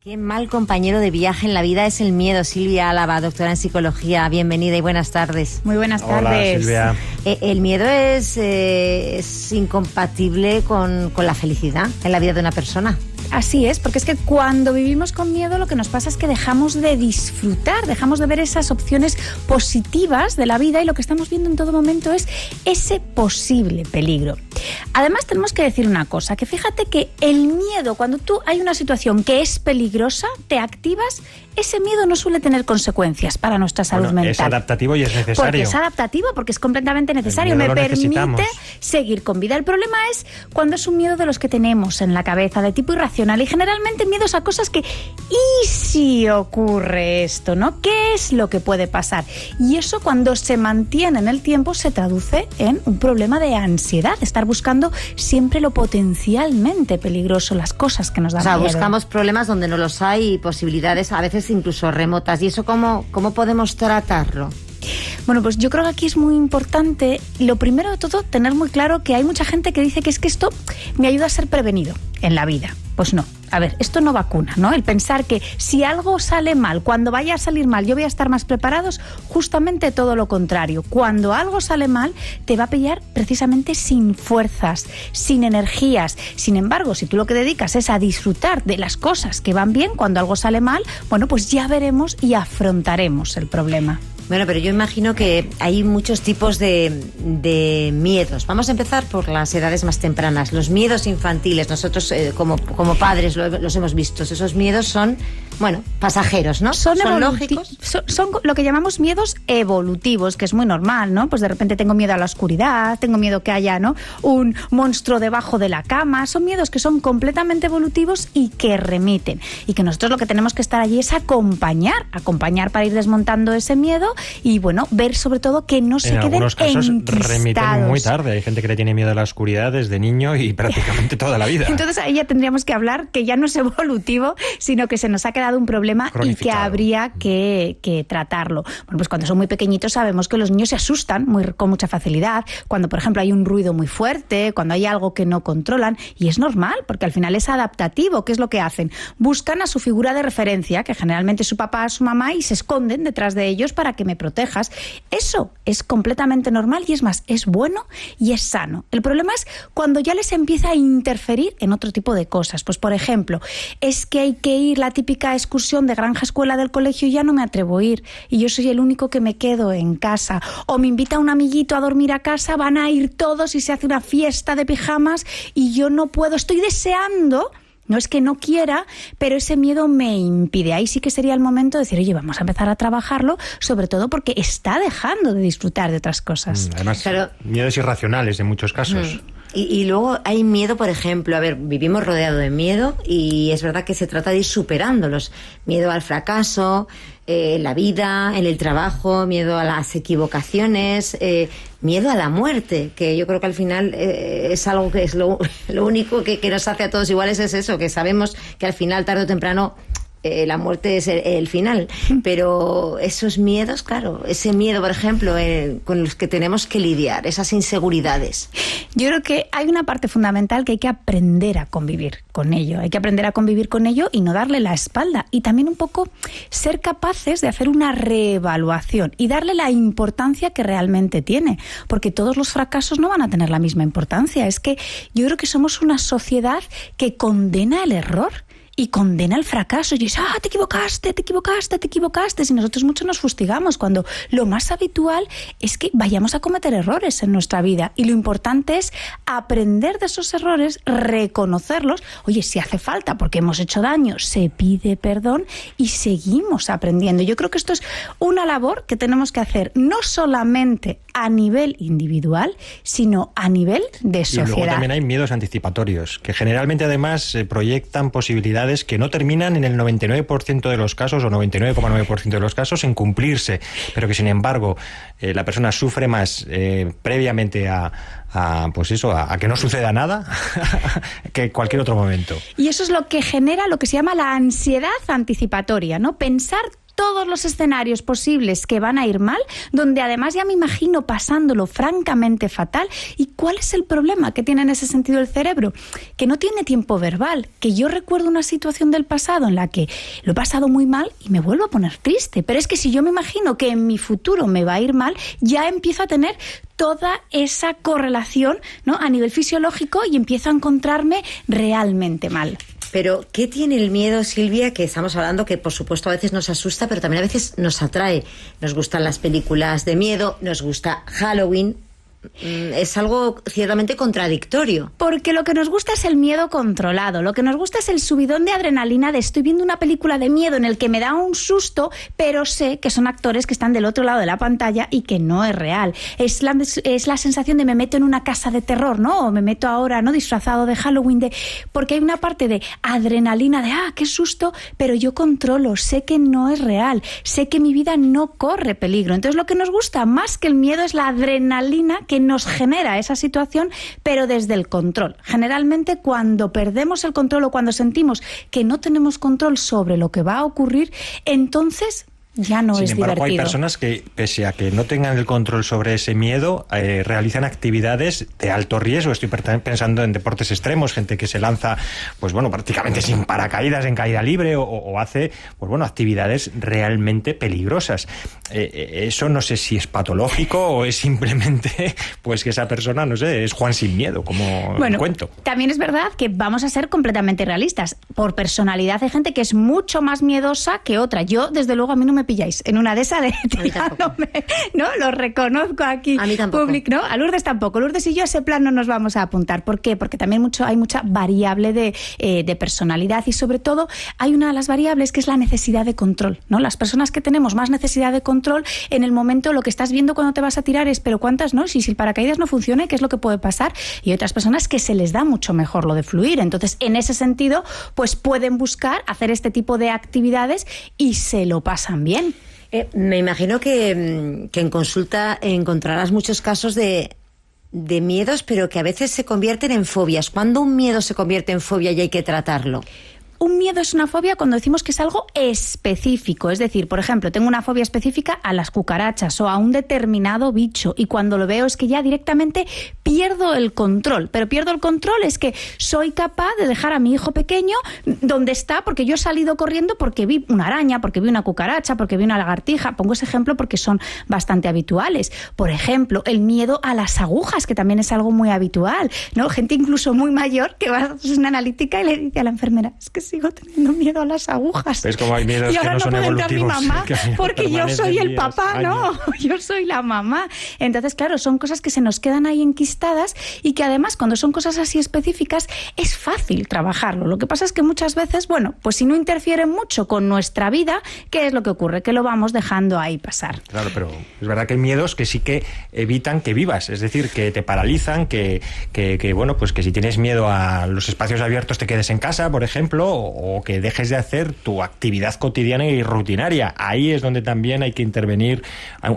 Qué mal compañero de viaje en la vida es el miedo. Silvia Álava, doctora en psicología, bienvenida y buenas tardes. Muy buenas tardes. Hola, Silvia. El miedo es incompatible con la felicidad en la vida de una persona. Así es, porque es que cuando vivimos con miedo lo que nos pasa es que dejamos de disfrutar, dejamos de ver esas opciones positivas de la vida y lo que estamos viendo en todo momento es ese posible peligro. Además tenemos que decir una cosa, que fíjate que el miedo, cuando hay una situación que es peligrosa, te activas, ese miedo no suele tener consecuencias para nuestra salud mental. Es adaptativo y es necesario. Porque es adaptativo, porque es completamente necesario. Me permite seguir con vida. El problema es cuando es un miedo de los que tenemos en la cabeza, de tipo irracional, y generalmente miedos a cosas que, ¿y si ocurre esto, no? ¿Qué es lo que puede pasar? Y eso, cuando se mantiene en el tiempo, se traduce en un problema de ansiedad, estar buscando siempre lo potencialmente peligroso, las cosas que nos dan miedo. Buscamos problemas donde no los hay y posibilidades a veces incluso remotas. ¿Y eso cómo podemos tratarlo? Bueno, pues yo creo que aquí es muy importante, lo primero de todo, tener muy claro que hay mucha gente que dice que es que esto me ayuda a ser prevenido en la vida. Pues no. A ver, esto no vacuna, ¿no? El pensar que si algo sale mal, cuando vaya a salir mal, yo voy a estar más preparados, justamente todo lo contrario. Cuando algo sale mal, te va a pillar precisamente sin fuerzas, sin energías. Sin embargo, si tú lo que dedicas es a disfrutar de las cosas que van bien, cuando algo sale mal, bueno, pues ya veremos y afrontaremos el problema. Bueno, pero yo imagino que hay muchos tipos de miedos. Vamos a empezar por las edades más tempranas. Los miedos infantiles, nosotros como padres los hemos visto. Esos miedos son, bueno, pasajeros, ¿no? Son lógicos. Son lo que llamamos miedos evolutivos, que es muy normal, ¿no? Pues de repente tengo miedo a la oscuridad, tengo miedo que haya, ¿no?, un monstruo debajo de la cama. Son miedos que son completamente evolutivos y que remiten. Y que nosotros lo que tenemos que estar allí es acompañar para ir desmontando ese miedo y, bueno, ver sobre todo que no se queden enquistados. En algunos casos remiten muy tarde. Hay gente que le tiene miedo a la oscuridad desde niño y prácticamente toda la vida. Entonces ahí ya tendríamos que hablar que ya no es evolutivo, sino que se nos ha quedado un problema y que habría que tratarlo. Bueno, pues cuando son muy pequeñitos sabemos que los niños se asustan con mucha facilidad, cuando por ejemplo hay un ruido muy fuerte, cuando hay algo que no controlan, y es normal, porque al final es adaptativo. ¿Qué es lo que hacen? Buscan a su figura de referencia, que generalmente es su papá, su mamá, y se esconden detrás de ellos para que me protejas. Eso es completamente normal y es más, es bueno y es sano. El problema es cuando ya les empieza a interferir en otro tipo de cosas. Pues por ejemplo, es que hay que ir la típica excursión de granja escuela del colegio y ya no me atrevo a ir y yo soy el único que me quedo en casa. O me invita un amiguito a dormir a casa, van a ir todos y se hace una fiesta de pijamas y yo no puedo, estoy deseando. No es que no quiera, pero ese miedo me impide. Ahí sí que sería el momento de decir, oye, vamos a empezar a trabajarlo, sobre todo porque está dejando de disfrutar de otras cosas. Además, miedos irracionales en muchos casos. Y luego hay miedo, por ejemplo, vivimos rodeados de miedo y es verdad que se trata de ir superándolos. Miedo al fracaso, en la vida, en el trabajo, miedo a las equivocaciones, miedo a la muerte, que yo creo que al final es algo que es lo único que nos hace a todos iguales, es eso, que sabemos que al final, tarde o temprano, la muerte es el final, pero esos miedos, claro, ese miedo, por ejemplo, con los que tenemos que lidiar, esas inseguridades. Yo creo que hay una parte fundamental que hay que aprender a convivir con ello. Hay que aprender a convivir con ello y no darle la espalda. Y también un poco ser capaces de hacer una reevaluación y darle la importancia que realmente tiene. Porque todos los fracasos no van a tener la misma importancia. Es que yo creo que somos una sociedad que condena el error y condena el fracaso y dice, te equivocaste. Si nosotros mucho nos fustigamos, cuando lo más habitual es que vayamos a cometer errores en nuestra vida y lo importante es aprender de esos errores, reconocerlos. Oye, si hace falta porque hemos hecho daño, se pide perdón y seguimos aprendiendo. Yo creo que esto es una labor que tenemos que hacer no solamente a nivel individual, sino a nivel de sociedad. Y luego también hay miedos anticipatorios, que generalmente además proyectan posibilidades que no terminan en el 99% de los casos o 99,9% de los casos en cumplirse, pero que sin embargo la persona sufre más previamente a que no suceda nada que cualquier otro momento. Y eso es lo que genera lo que se llama la ansiedad anticipatoria, ¿no? Pensar todos los escenarios posibles que van a ir mal, donde además ya me imagino pasándolo francamente fatal. ¿Y cuál es el problema que tiene en ese sentido el cerebro? Que no tiene tiempo verbal, que yo recuerdo una situación del pasado en la que lo he pasado muy mal y me vuelvo a poner triste. Pero es que si yo me imagino que en mi futuro me va a ir mal, ya empiezo a tener toda esa correlación, ¿no?, a nivel fisiológico y empiezo a encontrarme realmente mal. Pero, ¿qué tiene el miedo, Silvia? Que estamos hablando que, por supuesto, a veces nos asusta, pero también a veces nos atrae. Nos gustan las películas de miedo, nos gusta Halloween. Es algo ciertamente contradictorio. Porque lo que nos gusta es el miedo controlado, lo que nos gusta es el subidón de adrenalina de estoy viendo una película de miedo en el que me da un susto, pero sé que son actores que están del otro lado de la pantalla y que no es real. Es la sensación de me meto en una casa de terror, ¿no? O me meto ahora, ¿no?, disfrazado de Halloween, porque hay una parte de adrenalina de qué susto, pero yo controlo, sé que no es real, sé que mi vida no corre peligro. Entonces lo que nos gusta más que el miedo es la adrenalina que nos genera esa situación, pero desde el control. Generalmente cuando perdemos el control o cuando sentimos que no tenemos control sobre lo que va a ocurrir, entonces ya no es divertido. Sin embargo, hay personas que, pese a que no tengan el control sobre ese miedo, realizan actividades de alto riesgo. Estoy pensando en deportes extremos, gente que se lanza, pues bueno, prácticamente sin paracaídas en caída libre o hace, pues bueno, actividades realmente peligrosas. Eso no sé si es patológico o es simplemente, pues que esa persona, no sé, es Juan sin miedo, como cuento. También es verdad que vamos a ser completamente realistas. Por personalidad hay gente que es mucho más miedosa que otra. Yo, desde luego, a mí no me pilláis en una de esas de tirándome, ¿no? Lo reconozco aquí. A mí tampoco. ¿No? A Lourdes tampoco. Lourdes y yo a ese plan no nos vamos a apuntar. ¿Por qué? Porque también hay mucha variable de personalidad y sobre todo hay una de las variables que es la necesidad de control, ¿no? Las personas que tenemos más necesidad de control, en el momento lo que estás viendo cuando te vas a tirar es, pero ¿cuántas no? Si el paracaídas no funciona, ¿qué es lo que puede pasar? Y hay otras personas que se les da mucho mejor lo de fluir. Entonces, en ese sentido, pues pueden buscar hacer este tipo de actividades y se lo pasan bien. Me imagino que en consulta encontrarás muchos casos de miedos, pero que a veces se convierten en fobias. ¿Cuándo un miedo se convierte en fobia y hay que tratarlo? Un miedo es una fobia cuando decimos que es algo específico. Es decir, por ejemplo, tengo una fobia específica a las cucarachas o a un determinado bicho y cuando lo veo es que ya directamente pierdo el control. Pero pierdo el control es que soy capaz de dejar a mi hijo pequeño donde está porque yo he salido corriendo porque vi una araña, porque vi una cucaracha, porque vi una lagartija. Pongo ese ejemplo porque son bastante habituales. Por ejemplo, el miedo a las agujas, que también es algo muy habitual, ¿no? Gente incluso muy mayor que va a una analítica y le dice a la enfermera, es que sigo teniendo miedo a las agujas. Es como hay miedos y ahora que no son puede evolutivos. Entrar mi mamá porque yo soy el papá, años. No, yo soy la mamá. Entonces, claro, son cosas que se nos quedan ahí enquistadas y que además cuando son cosas así específicas es fácil trabajarlo. Lo que pasa es que muchas veces, bueno, pues si no interfieren mucho con nuestra vida, ¿qué es lo que ocurre? Que lo vamos dejando ahí pasar. Claro, pero es verdad que hay miedos que sí que evitan que vivas, es decir, que te paralizan, que bueno, pues que si tienes miedo a los espacios abiertos te quedes en casa, por ejemplo, o que dejes de hacer tu actividad cotidiana y rutinaria. Ahí es donde también hay que intervenir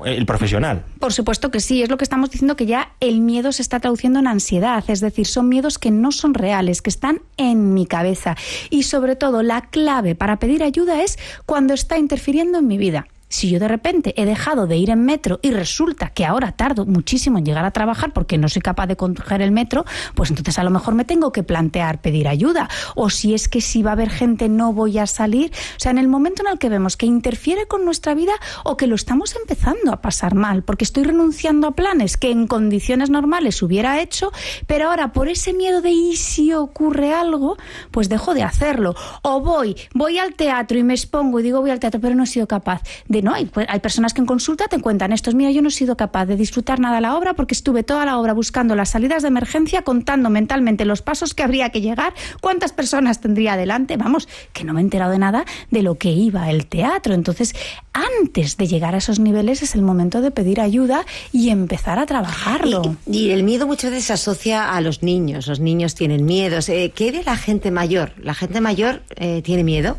el profesional. Por supuesto que sí, es lo que estamos diciendo, que ya el miedo se está traduciendo en ansiedad, es decir, son miedos que no son reales, que están en mi cabeza. Y sobre todo, la clave para pedir ayuda es cuando está interfiriendo en mi vida. Si yo de repente he dejado de ir en metro y resulta que ahora tardo muchísimo en llegar a trabajar porque no soy capaz de coger el metro, pues entonces a lo mejor me tengo que plantear pedir ayuda. O si es que si va a haber gente no voy a salir. O sea, en el momento en el que vemos que interfiere con nuestra vida o que lo estamos empezando a pasar mal porque estoy renunciando a planes que en condiciones normales hubiera hecho, pero ahora por ese miedo de ¿y si ocurre algo? Pues dejo de hacerlo. O voy al teatro y me expongo y digo voy al teatro, pero no he sido capaz de... No, hay personas que en consulta te cuentan esto, mira, yo no he sido capaz de disfrutar nada de la obra porque estuve toda la obra buscando las salidas de emergencia, contando mentalmente los pasos que habría que llegar, cuántas personas tendría delante, vamos, que no me he enterado de nada de lo que iba el teatro. Entonces, antes de llegar a esos niveles es el momento de pedir ayuda y empezar a trabajarlo. Y el miedo muchas veces se asocia a los niños tienen miedos. ¿Qué de la gente mayor? ¿La gente mayor tiene miedo?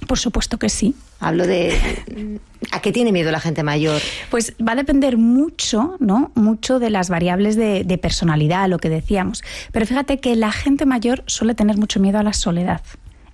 Por supuesto que sí. Hablo de... ¿A qué tiene miedo la gente mayor? Pues va a depender mucho, ¿no? Mucho de las variables de personalidad, lo que decíamos. Pero fíjate que la gente mayor suele tener mucho miedo a la soledad.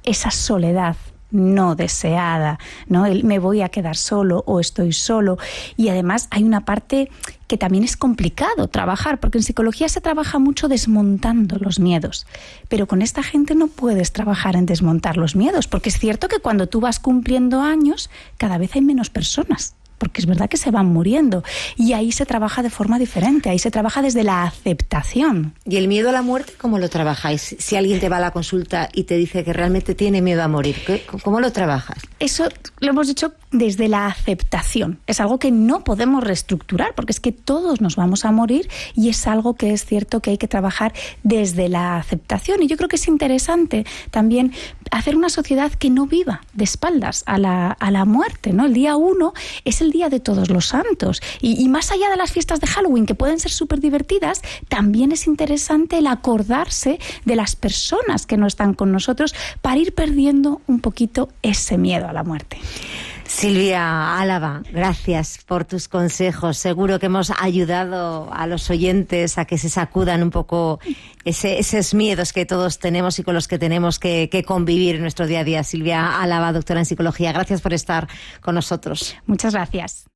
Esa soledad no deseada, ¿no? El me voy a quedar solo o estoy solo. Y además hay una parte que también es complicado trabajar, porque en psicología se trabaja mucho desmontando los miedos, pero con esta gente no puedes trabajar en desmontar los miedos, porque es cierto que cuando tú vas cumpliendo años, cada vez hay menos personas, porque es verdad que se van muriendo, y ahí se trabaja de forma diferente, ahí se trabaja desde la aceptación. ¿Y el miedo a la muerte cómo lo trabajáis? Si alguien te va a la consulta y te dice que realmente tiene miedo a morir, ¿cómo lo trabajas? Eso lo hemos hecho desde la aceptación. Es algo que no podemos reestructurar, porque es que todos nos vamos a morir, y es algo que es cierto que hay que trabajar desde la aceptación. Y yo creo que es interesante también hacer una sociedad que no viva de espaldas a la muerte, ¿no? El día 1 es el día de Todos los Santos, y más allá de las fiestas de Halloween, que pueden ser súper divertidas, también es interesante el acordarse de las personas que no están con nosotros para ir perdiendo un poquito ese miedo a la muerte. Silvia Álava, gracias por tus consejos. Seguro que hemos ayudado a los oyentes a que se sacudan un poco esos miedos que todos tenemos y con los que tenemos que convivir en nuestro día a día. Silvia Álava, doctora en psicología, gracias por estar con nosotros. Muchas gracias.